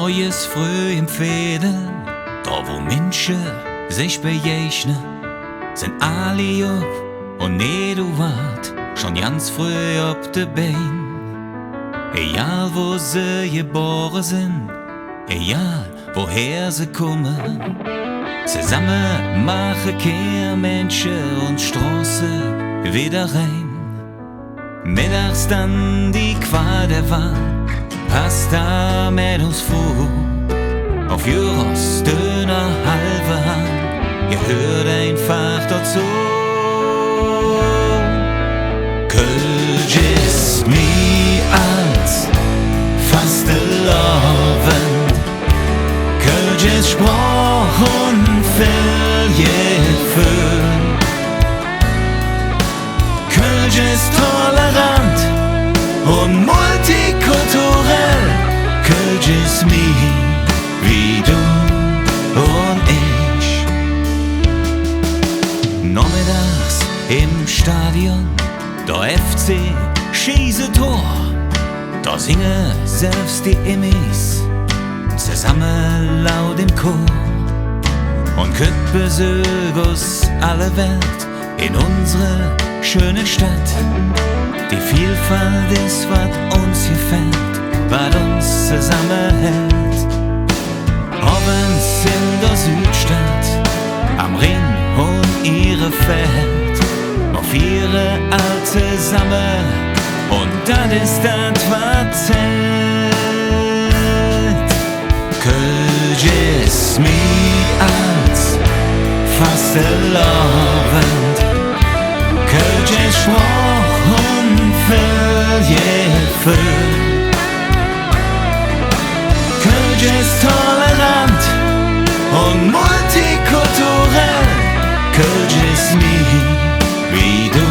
Morgens früh im Fädeln, da wo Menschen sich begegnen, sind alle up und nicht wart, schon ganz früh auf de Bein. Egal wo sie geboren sind, egal woher sie kommen, zusammen machen kehr Menschen und Straße wieder rein. Mittags dann die Qual der Wahl, Pasta mit uns vor, auf Juros dünner halbe Hand, gehört einfach dazu. Kölsch ist mi als Fastelavend, Kölsch ist Sprach und Gefühl, Kölsch ist tolerant und multikulturell, Kölsch ist mi wie du und ich. Nachmittags im Stadion, der FC schieße Tor, da singen selbst die Immis zusammen laut im Chor und könnt Besuch aus aller Welt in unsere schöne Stadt. Die Vielfalt ist, was uns gefällt, was uns zusammenhält. Abends in der Südstadt, am Ring und ihre Feld, auf ihre alte Samme, und das ist das, was zählt. Kölsch ist mi als Fastelavend, Kölsch ist Sprach und Gefühl, Kölsch ist tolerant und multikulturell, Kölsch ist mi wie du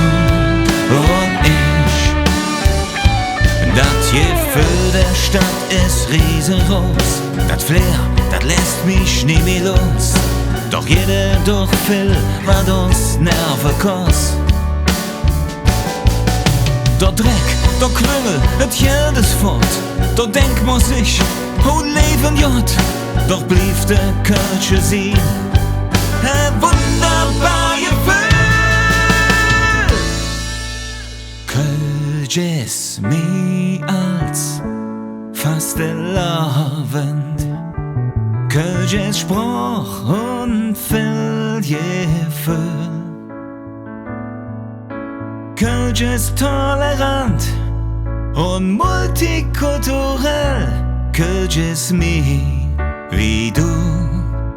und ich. Das Gefühl der Stadt ist riesengroß, das Flair, das lässt mich nie mehr los. Doch jeder doch will, was uns Nerven kostet. Der Dreck, der Krümmel, et jedes fort. Da denk man sich, oh Leben jod. Doch blieb der Kölsche Sinn wunderbar Gefühl. Kölsch ist mi als Fastelavend, Kölsch ist Sprach und Gefühl, Kölsch ist tolerant und multikulturell, Kölsch ist mi wie du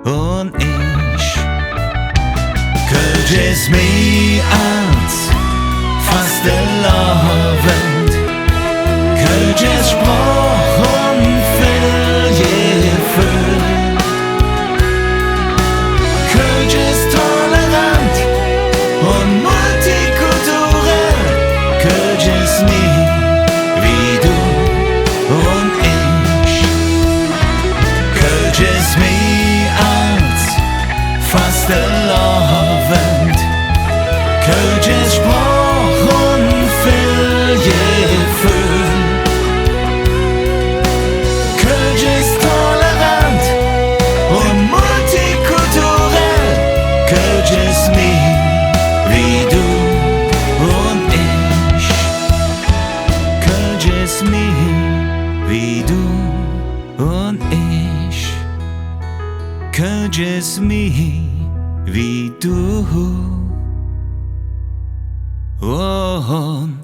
und ich. Kölsch ist mi als Fastelavend, Kölsch ist Sprach und Gefühl, Kölsch ist tolerant und multikulturell, Kölsch ist mi wie du und ich. Kölsch ist mi als Fastelavend, Kölsch ist Sprach und Gefühl, Kölsch ist tolerant und multikulturell, Kölsch ist mi wie du und ich. Kölsch ist mi wie du und ich. Kölsch ist mi wie du und